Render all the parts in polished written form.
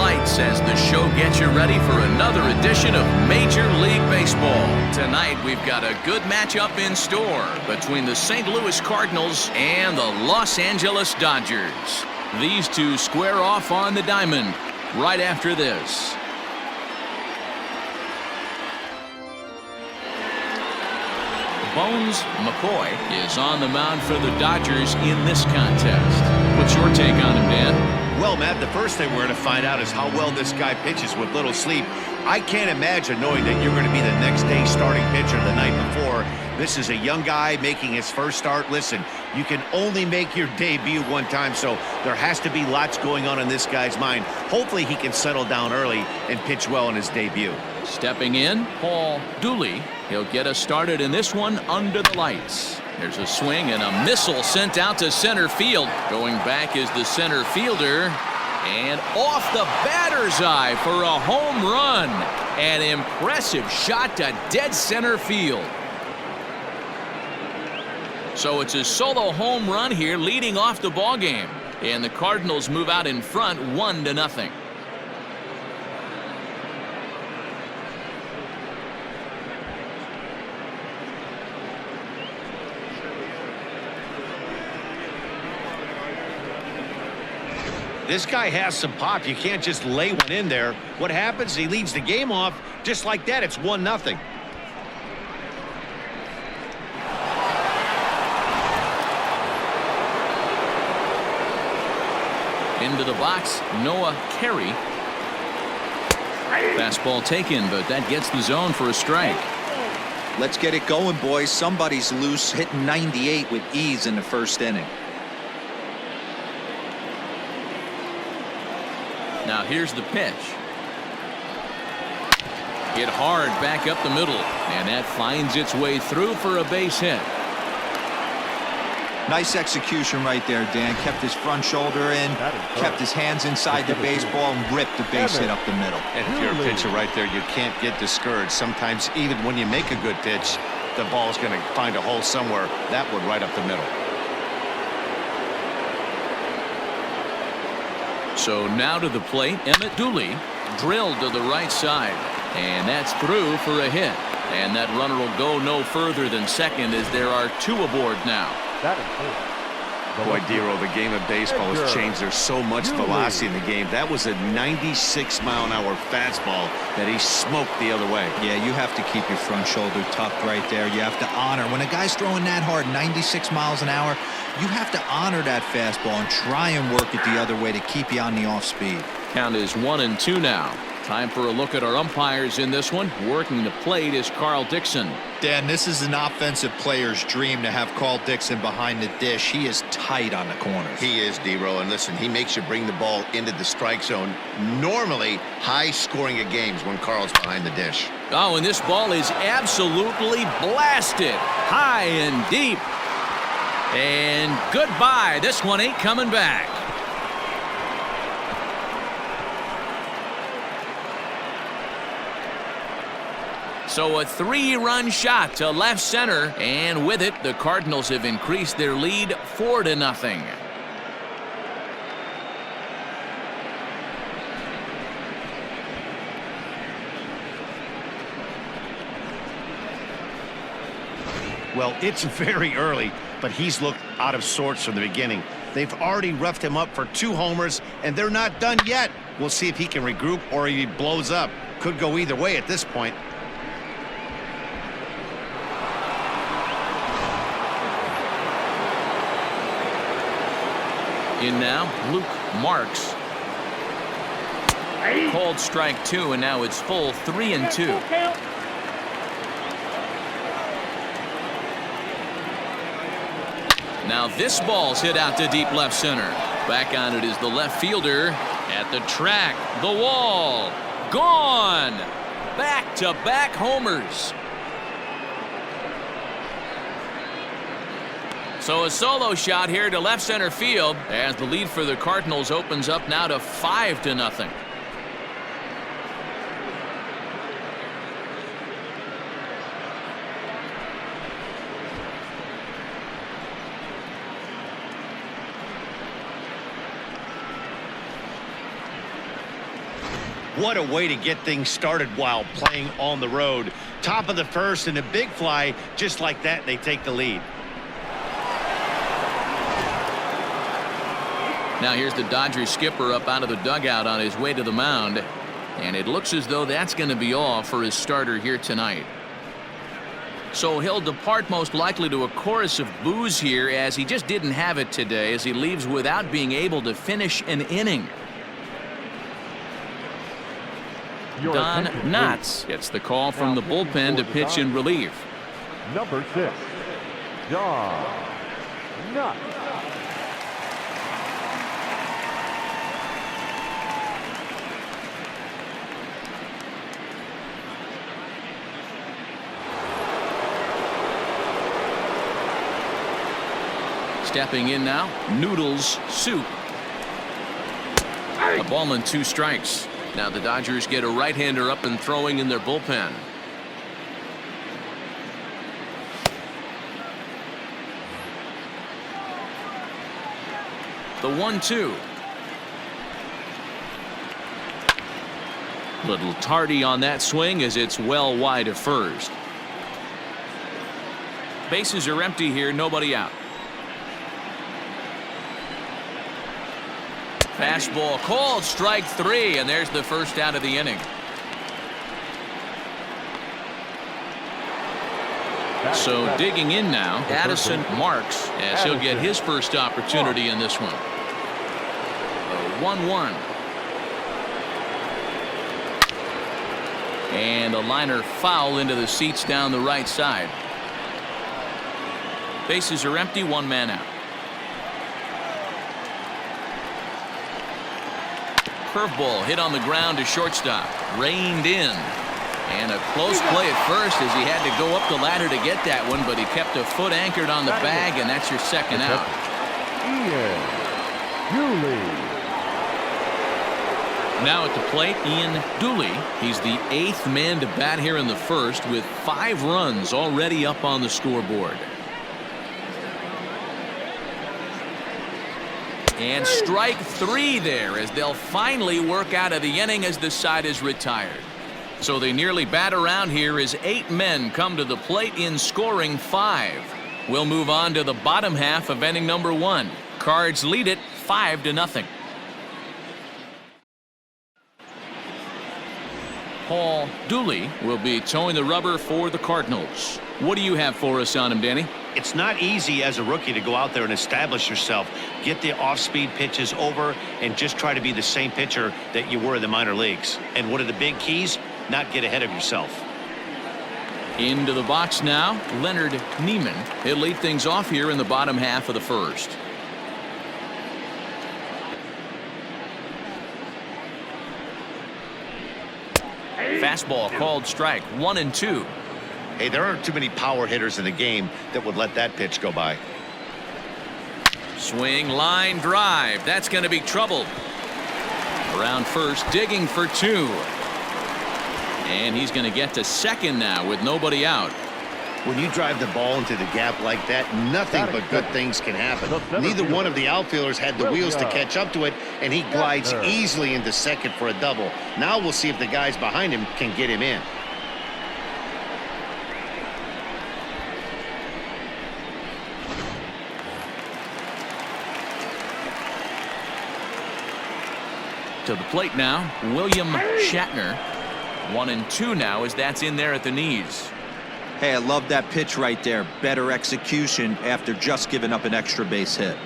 lights as the show gets you ready for another edition of Major League Baseball. Tonight we've got a good matchup in store between the St. Louis Cardinals and the Los Angeles Dodgers. These two square off on the diamond right after this. Bones McCoy is on the mound for the Dodgers in this contest. What's your take on him, Dan? Well, Matt, the first thing we're going to find out is how well this guy pitches with little sleep. I can't imagine knowing that you're going to be the next day starting pitcher the night before. This is a young guy making his first start. Listen, you can only make your debut one time, so there has to be lots going on in this guy's mind. Hopefully he can settle down early and pitch well in his debut. Stepping in, Dooley. He'll get us started in this one under the lights. There's a swing and a missile sent out to center field. Going back is the center fielder. And off the batter's eye for a home run. An impressive shot to dead center field. So it's a solo home run here leading off the ball game. And the Cardinals move out in front 1-0. This guy has some pop. You can't just lay one in there. What happens? He leads the game off just like that. It's 1-0. Into the box, Noah Carey. Fastball taken, but that gets the zone for a strike. Let's get it going, boys. Somebody's loose, hitting 98 with ease in the first inning. Now here's the pitch. Hit hard back up the middle, and that finds its way through for a base hit. Nice execution right there, Dan. Kept his front shoulder in, kept his hands inside the baseball, and ripped the base hit up the middle. And if you're a pitcher right there, you can't get discouraged. Sometimes even when you make a good pitch, the ball's going to find a hole somewhere. That one right up the middle. So now to the plate, Dooley drilled to the right side, and that's through for a hit. And that runner will go no further than second as there are two aboard now. Boy, Dero, the game of baseball has changed. There's so much velocity in the game. That was a 96-mile-an-hour fastball that he smoked the other way. Yeah, you have to keep your front shoulder tucked right there. You have to honor. When a guy's throwing that hard, 96 miles an hour, you have to honor that fastball and try and work it the other way to keep you on the off speed. Count is 1-2 now. Time for a look at our umpires in this one. Working the plate is Carl Dixon. Dan, this is an offensive player's dream to have Carl Dixon behind the dish. He is tight on the corners. He is, Dero, and listen, he makes you bring the ball into the strike zone. Normally high scoring of games when Carl's behind the dish. Oh, and this ball is absolutely blasted high and deep. And goodbye. This one ain't coming back. So a 3-run shot to left center, and with it, the Cardinals have increased their lead 4-0. Well, it's very early, but he's looked out of sorts from the beginning. They've already roughed him up for 2 homers, and they're not done yet. We'll see if he can regroup or he blows up. Could go either way at this point. In now, Luke Marks. Called strike 2, and now it's full 3-2. Now this ball's hit out to deep left center. Back on it is the left fielder at the track. The wall. Gone. Back-to-back homers. So a solo shot here to left center field as the lead for the Cardinals opens up now to 5-0. What a way to get things started while playing on the road. Top of the first and a big fly, just like that, they take the lead. Now here's the Dodgers skipper up out of the dugout on his way to the mound. And it looks as though that's going to be all for his starter here tonight. So he'll depart most likely to a chorus of boos here, as he just didn't have it today, as he leaves without being able to finish an inning. Don Knotts gets the call from the bullpen to pitch in relief. Number 6, Don Knotts. Stepping in now, Noodles Soup. A ball and 2 strikes. Now the Dodgers get a right-hander up and throwing in their bullpen. The 1-2. Little tardy on that swing as it's well wide of first. Bases are empty here, nobody out. Fastball called, strike 3, and there's the first out of the inning. So digging in now, Addison Marks, as he'll get his first opportunity in this one. A 1-1. And a liner foul into the seats down the right side. Bases are empty, 1 man out. Curveball hit on the ground to shortstop. Reined in. And a close play at first as he had to go up the ladder to get that one, but he kept a foot anchored on the bag, and that's your second out. Dooley. Now at the plate, Ian Dooley. He's the 8th man to bat here in the first, with 5 runs already up on the scoreboard. And strike 3 there, as they'll finally work out of the inning as the side is retired. So they nearly bat around here as 8 men come to the plate in scoring 5. We'll move on to the bottom half of inning number 1. Cards lead it 5-0. Paul Dooley will be towing the rubber for the Cardinals. What do you have for us on him, Danny? It's not easy as a rookie to go out there and establish yourself, get the off-speed pitches over, and just try to be the same pitcher that you were in the minor leagues. And one of the big keys, not get ahead of yourself. Into the box now, Leonard Neiman. He'll lead things off here in the bottom half of the first. Fastball called strike, 1-2. Hey, there aren't too many power hitters in the game that would let that pitch go by. Swing, line drive. That's going to be trouble. Around first, digging for 2. And he's going to get to second now with nobody out. When you drive the ball into the gap like that, nothing but good things can happen. Neither one of the outfielders had the wheels to catch up to it, and he glides easily into second for a double. Now we'll see if the guys behind him can get him in. To the plate now, William Shatner. 1-2 now as that's in there at the knees. Hey, I love that pitch right there. Better execution after just giving up an extra base hit.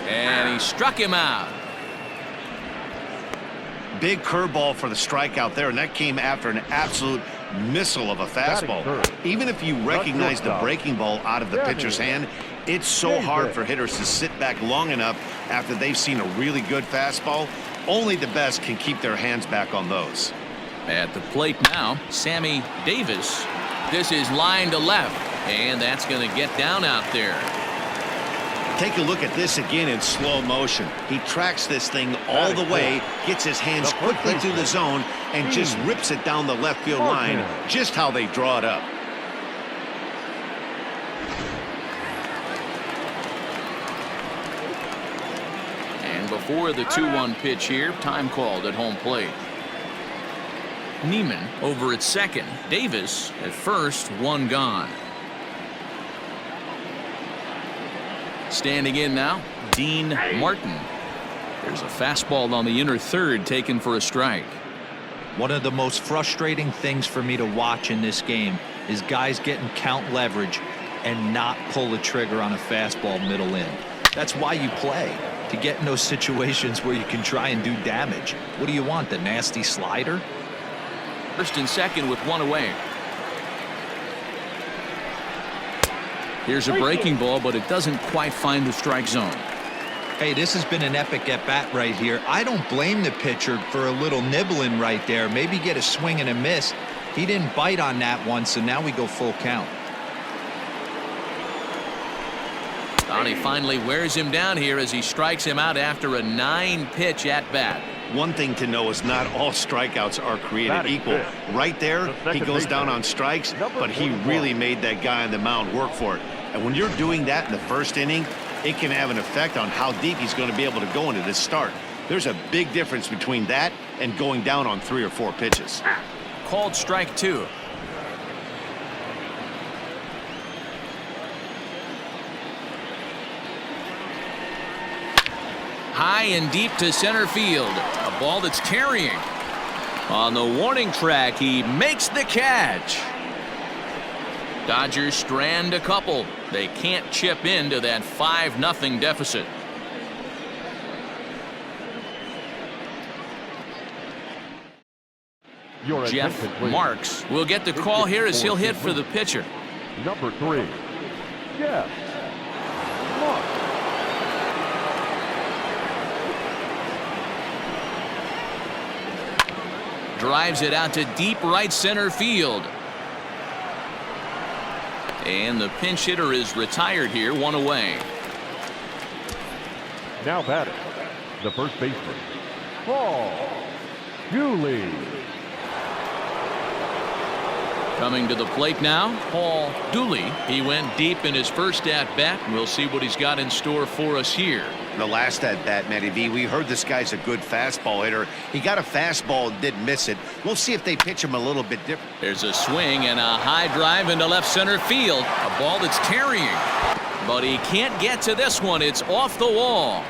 And he struck him out. Big curveball for the strikeout there, and that came after an absolute missile of a fastball. Even if you recognize the breaking ball out of the pitcher's hand, it's so hard for hitters to sit back long enough after they've seen a really good fastball. Only the best can keep their hands back on those. At the plate now, Sammy Davis. This is line to left, and that's going to get down out there. Take a look at this again in slow motion. He tracks this thing all the way, gets his hands quickly to the zone, and just rips it down the left field line, just how they draw it up. before the 2-1 pitch here. Time called at home plate. Neiman over at second. Davis at first. One gone. Standing in now, Dean Martin. There's a fastball on the inner third taken for a strike. One of the most frustrating things for me to watch in this game is guys getting count leverage and not pull the trigger on a fastball middle in. That's why you play, to get in those situations where you can try and do damage. What do you want, the nasty slider? First and second with one away. Here's a breaking ball, but it doesn't quite find the strike zone. Hey, this has been an epic at-bat right here. I don't blame the pitcher for a little nibbling right there. Maybe get a swing and a miss. He didn't bite on that one, so now we go full count. Dooley finally wears him down here as he strikes him out after a 9-pitch at-bat. One thing to know is not all strikeouts are created equal. Right there, he goes down on strikes, but he really made that guy on the mound work for it. And when you're doing that in the first inning, it can have an effect on how deep he's going to be able to go into this start. There's a big difference between that and going down on 3 or 4 pitches. Called strike 2. High and deep to center field. A ball that's carrying. On the warning track, he makes the catch. Dodgers strand a couple. They can't chip into that 5-0 deficit. Jeff Marks will get the call here as he'll hit for the pitcher. Number 3, Jeff Marks. Drives it out to deep right center field. And the pinch hitter is retired here, one away. Now batting, the first baseman, Dooley. Coming to the plate now, Dooley. He went deep in his first at-bat. We'll see what he's got in store for us here. The last at-bat, Matty V, we heard this guy's a good fastball hitter. He got a fastball and didn't miss it. We'll see if they pitch him a little bit different. There's a swing and a high drive into left center field. A ball that's carrying. But he can't get to this one. It's off the wall.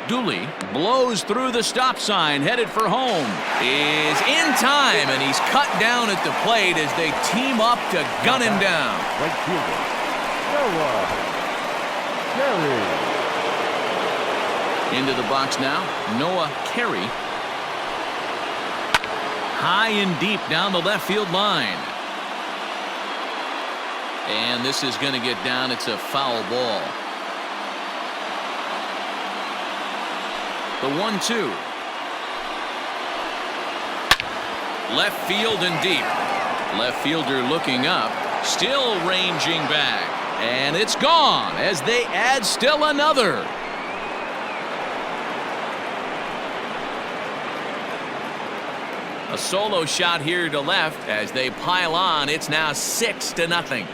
Dooley blows through the stop sign, headed for home. Is in time, and he's cut down at the plate as they team up to gun him down. Right fielder, Noah Carey. Into the box now, Noah Carey. High and deep down the left field line. And this is going to get down. It's a foul ball. The 1-2. Left field and deep. Left fielder looking up. Still ranging back. And it's gone as they add still another. A solo shot here to left as they pile on. It's now 6-0.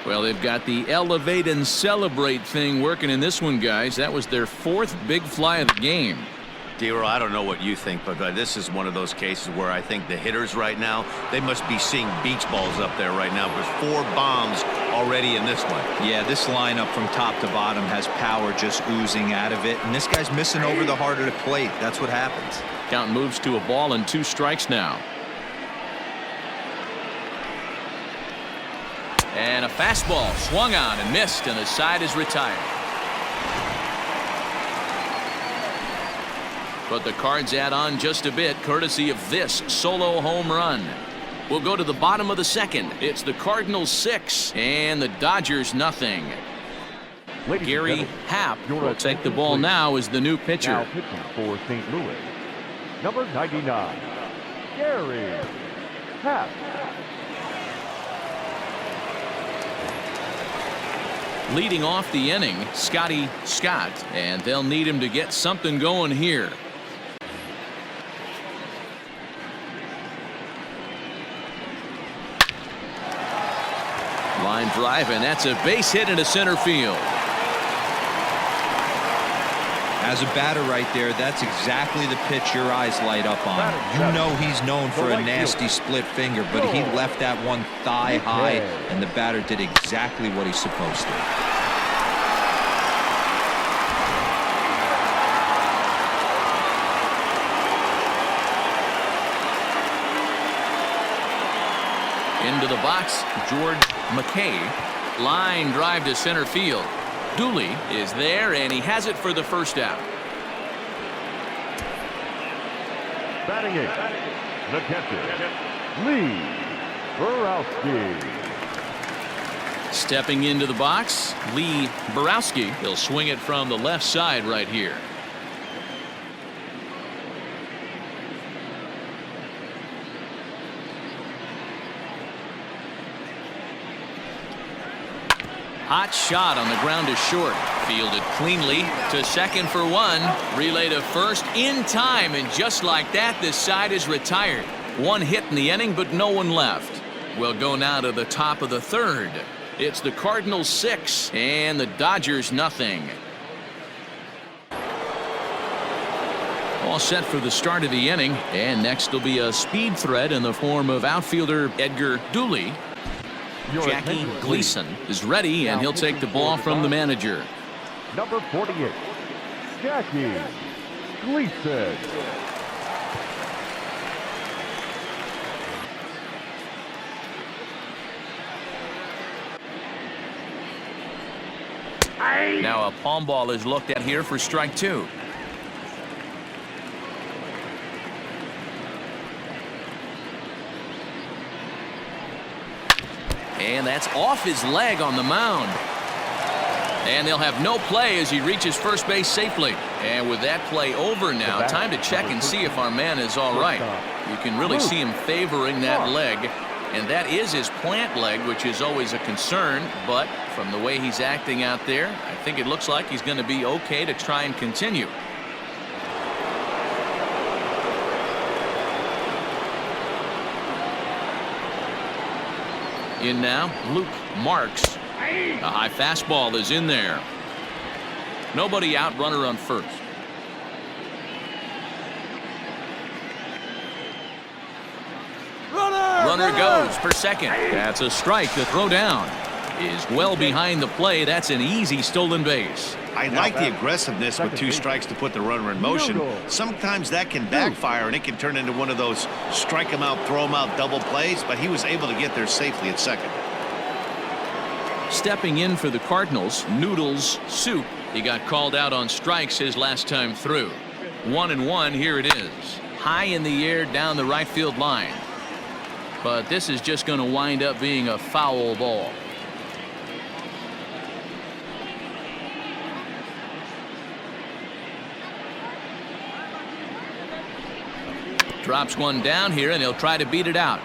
Well, they've got the elevate and celebrate thing working in this one, guys. That was their 4th big fly of the game. D-Roll, I don't know what you think, but this is one of those cases where I think the hitters right now, they must be seeing beach balls up there right now. There's 4 bombs already in this one. Yeah, this lineup from top to bottom has power just oozing out of it, and this guy's missing over the heart of the plate. That's what happens. Count moves to a ball and 2 strikes now. And a fastball swung on and missed, and the side is retired. But the Cards add on just a bit, courtesy of this solo home run. We'll go to the bottom of the 2nd. It's the Cardinals 6 and the Dodgers nothing. Gary Happ will take the ball now as the new pitcher. Now pitching for St. Louis, number 99, Gary Happ. Leading off the inning, Scotty Scott, and they'll need him to get something going here. Line drive, and that's a base hit into center field. As a batter right there, that's exactly the pitch your eyes light up on. You know he's known for a nasty split finger, but he left that one thigh high, and the batter did exactly what he's supposed to. Into the box, George McKay. Line drive to center field. Dooley is there, and he has it for the first out. Batting it, the catcher, Lee Borowski. Stepping into the box, Lee Borowski. He'll swing it from the left side right here. Hot shot on the ground to short. Fielded cleanly to second for one. Relay to first in time, and just like that, this side is retired. One hit in the inning, but no one left. We'll go now to the top of the third. It's the Cardinals 6 and the Dodgers nothing. All set for the start of the inning, and next will be a speed threat in the form of outfielder Edgar Dooley. Jackie Gleason is ready, and he'll take the ball from the manager. Number 48, Jackie Gleason. Now a palm ball is looked at here for strike two. And that's off his leg on the mound. And they'll have no play as he reaches first base safely. And with that play over now, time to check and see if our man is all right. You can really see him favoring that leg. And that is his plant leg, which is always a concern. But from the way he's acting out there, I think it looks like he's going to be okay to try and continue. In now, Luke Marks. A high fastball is in there. Nobody out, runner on first. Runner goes for second. That's a strike. The throw down is well behind the play. That's an easy stolen base. I like the aggressiveness with two strikes to put the runner in motion. Sometimes that can backfire, and it can turn into one of those strike him out, throw him out double plays, but he was able to get there safely at second. Stepping in for the Cardinals, Noodles Soup. He got called out on strikes his last time through. 1-1, here it is. High in the air down the right field line. But this is just going to wind up being a foul ball. Drops one down here, and he'll try to beat it out.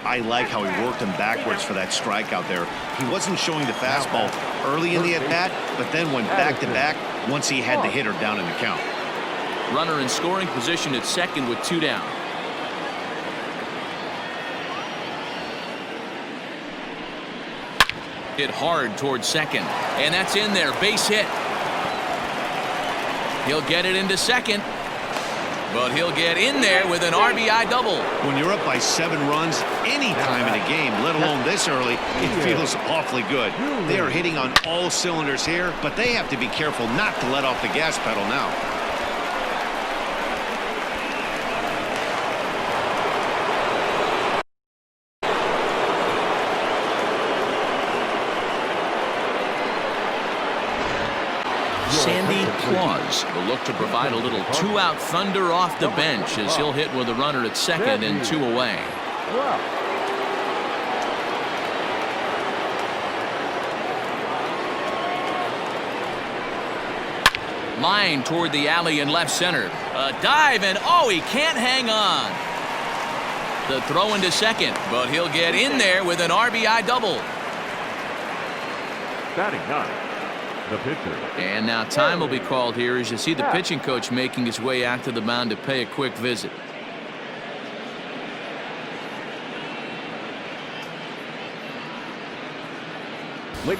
I like how he worked him backwards for that strike out there. He wasn't showing the fastball early in the at-bat, but then went back-to-back once he had the hitter down in the count. Runner in scoring position at second with two down. Hit hard towards second, and that's in there. Base hit. He'll get it into second. But he'll get in there with an RBI double. When you're up by 7 runs any time in a game, let alone this early, it feels awfully good. They are hitting on all cylinders here, but they have to be careful not to let off the gas pedal now. Sandy Claus will look to provide a little two-out thunder off the bench as he'll hit with a runner at second and 2 away. Line toward the alley in left center. A dive, and oh, he can't hang on. The throw into second, but he'll get in there with an RBI double. Batting ninth, the pitcher. And now time will be called here as you see the pitching coach making his way out to the mound to pay a quick visit.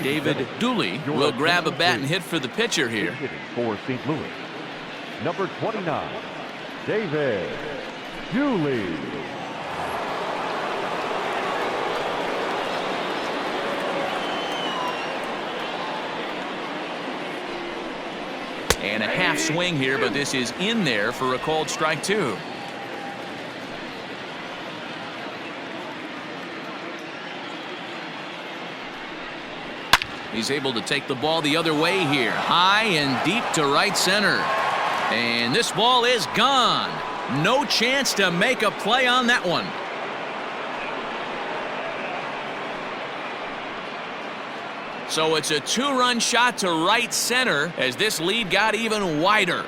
David Dooley will grab a bat and hit for the pitcher here. Hitting for St. Louis, number 29, David Dooley. And a half swing here, but this is in there for a called strike two. He's able to take the ball the other way here, high and deep to right center. And this ball is gone. No chance to make a play on that one. So it's a two-run shot to right center as this lead got even wider.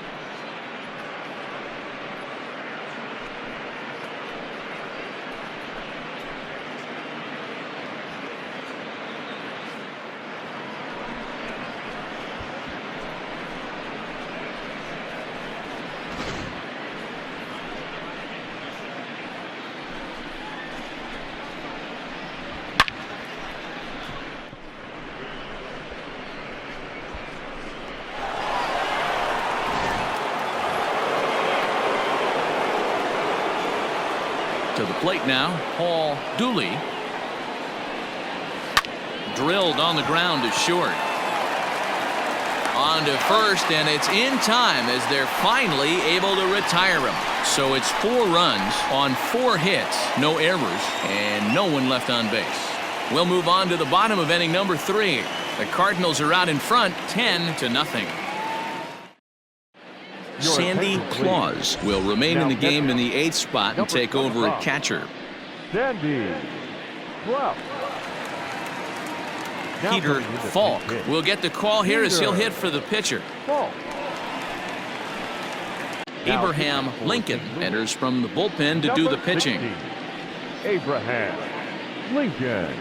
To the plate now, Dooley. Drilled on the ground to short. On to first, and it's in time as they're finally able to retire him. So it's 4 runs on 4 hits, no errors, and no one left on base. We'll move on to the bottom of inning number 3. The Cardinals are out in front, 10-0. Sandy Claus will remain in the game in the 8th spot and take over at catcher. Sandy Claus. Peter Falk will get the call here as he'll hit for the pitcher. Abraham Lincoln enters from the bullpen to do the pitching. 16, Abraham Lincoln.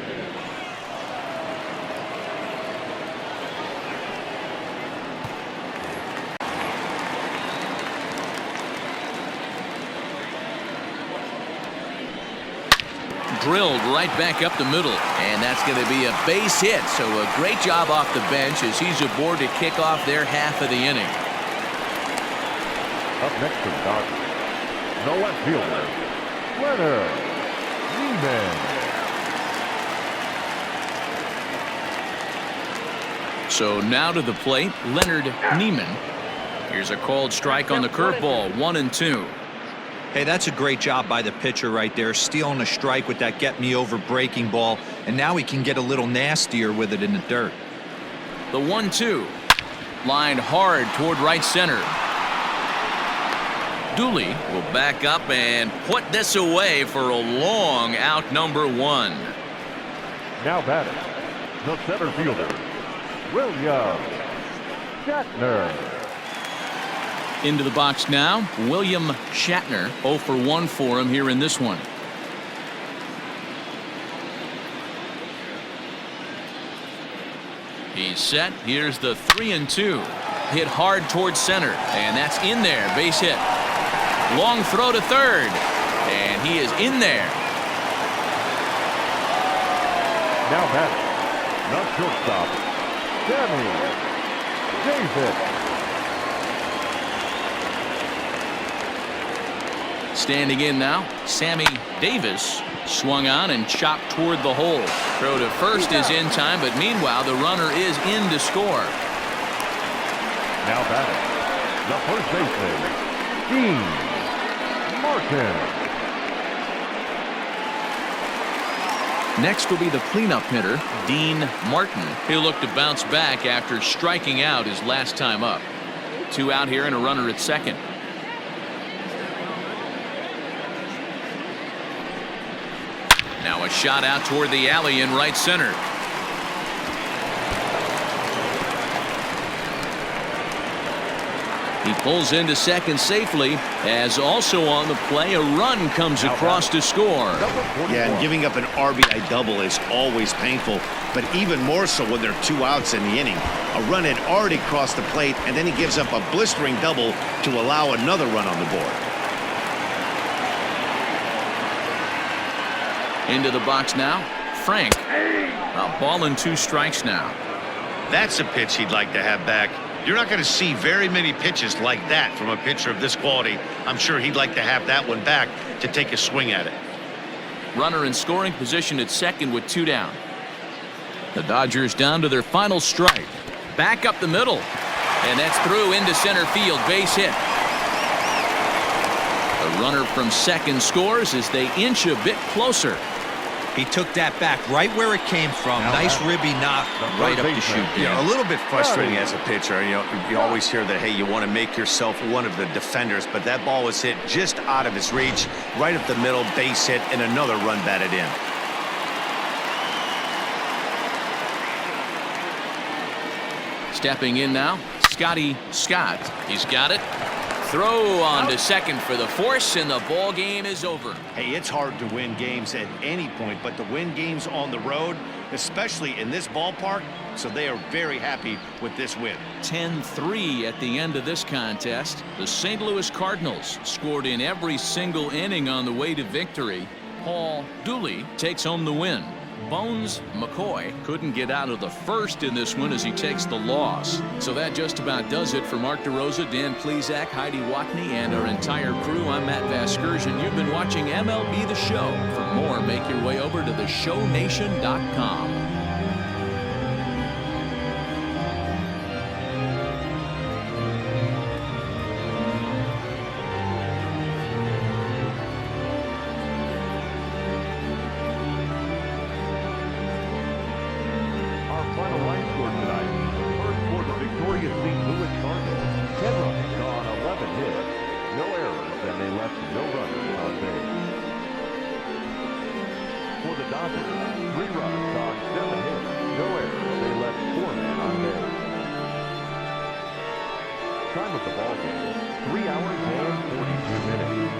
Drilled right back up the middle, and that's going to be a base hit. So a great job off the bench as he's aboard to kick off their half of the inning. Up next for the Dodgers, the left fielder, Leonard Neiman. So now to the plate, Leonard Neiman. Here's a called strike on the curveball, 1-2. Hey, that's a great job by the pitcher right there, stealing a strike with that get-me-over breaking ball, and now he can get a little nastier with it in the dirt. The 1-2, lined hard toward right center. Dooley will back up and put this away for a long out number 1. Now batting, the center fielder, William Shatner. Into the box now, William Shatner, 0 for 1 for him here in this one. He's set. Here's the 3-2. Hit hard towards center, and that's in there. Base hit. Long throw to third, and he is in there. Now batting, the shortstop, Sammy Davis. Standing in now, Sammy Davis swung on and chopped toward the hole. Throw to first is in time, but meanwhile the runner is in to score. Now batting, the first baseman, Dean Martin. Next will be the cleanup hitter, Dean Martin. He'll look to bounce back after striking out his last time up. 2 out here and a runner at second. Now a shot out toward the alley in right center. He pulls into second safely, as also on the play a run comes across to score. Yeah, and giving up an RBI double is always painful, but even more so when there are 2 outs in the inning. A run had already crossed the plate, and then he gives up a blistering double to allow another run on the board. Into the box now, Frank. A ball and 2 strikes now. That's a pitch he'd like to have back. You're not going to see very many pitches like that from a pitcher of this quality. I'm sure he'd like to have that one back to take a swing at it. Runner in scoring position at second with 2 down. The Dodgers down to their final strike. Back up the middle. And that's through into center field. Base hit. The runner from second scores as they inch a bit closer. He took that back right where it came from. Nice ribby knock right up the chute. Yeah, a little bit frustrating as a pitcher. You always hear that, hey, you want to make yourself one of the defenders, but that ball was hit just out of his reach, right up the middle, base hit, and another run batted in. Stepping in now, Scotty Scott. He's got it. Throw on to second for the force, and the ball game is over. Hey, it's hard to win games at any point, but to win games on the road, especially in this ballpark, so they are very happy with this win. 10-3 at the end of this contest. The St. Louis Cardinals scored in every single inning on the way to victory. Paul Dooley takes home the win. Bones McCoy couldn't get out of the first in this one as he takes the loss. So that just about does it for Mark DeRosa, Dan Plesac, Heidi Watney, and our entire crew. I'm Matt Vasgersian. You've been watching MLB The Show. For more, make your way over to theshownation.com. Final line score tonight. First for the victorious St. Louis Cardinals. 10 runs on 11 hits. No errors, and they left no runners on base. For the Dodgers, 3 runs on 7 hits. No errors, they left 4 men on base. Time of the ball game, 3 hours and 42 minutes.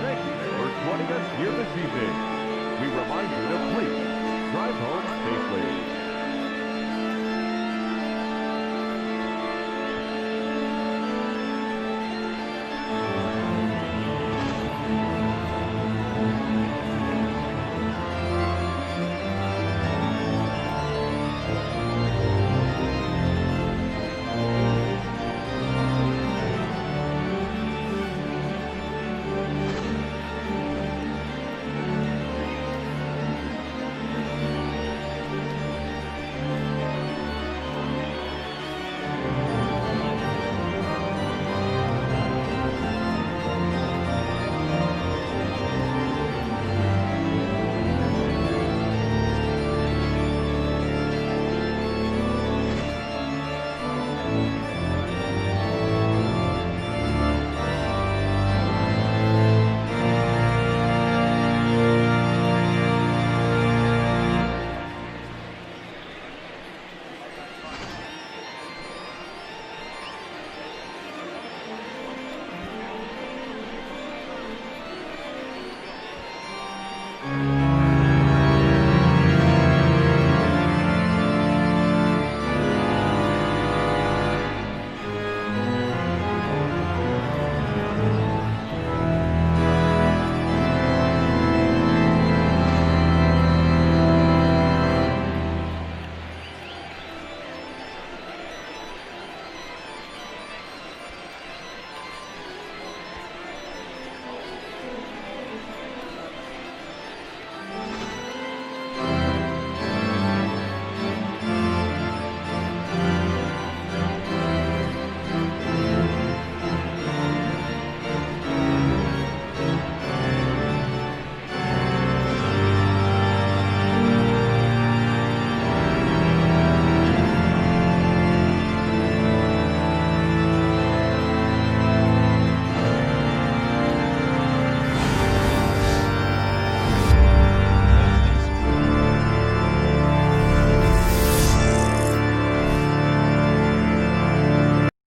Thank you for joining us here this evening. We remind you to please drive home safely. Thank you.